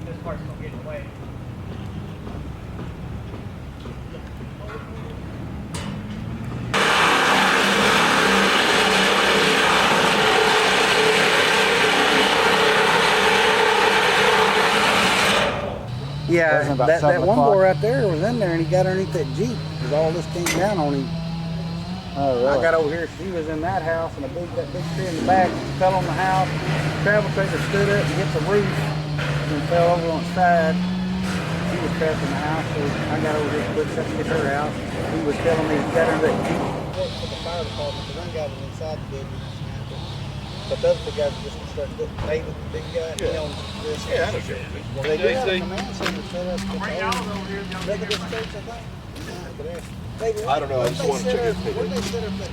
This part's gonna get away. Yeah, Wasn't about that 7 one o'clock? boy right there was in there and he got underneath that Jeep because all this came down on him. Oh, really? I got over here, she was in that house and that big tree in the back fell on the house. Travel trailer stood up and hit the roof and fell over on its side. She was trapped in the house, so I got over here quick to get her out. He was telling me he got under that Jeep. For the fire department, the one guy was inside the building. But the other two guys were just constructing. David, the big guy, he owns this. Yeah, I understand. Well, they do have a command center set up at the old Methodist church, I think. David, I don't know, I just want to check his opinion. where they set up at?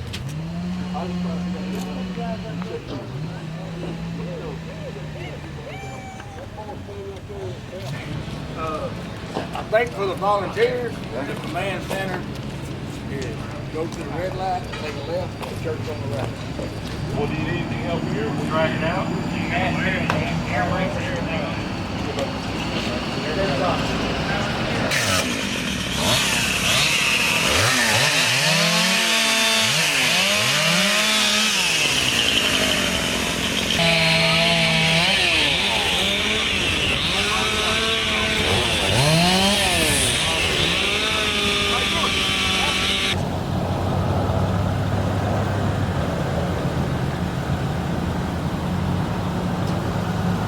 I think for the volunteers, the command center is go to the red light, take a left, the church on the right. Well, do you need anything else here? We'll drag it out. Airways and everything.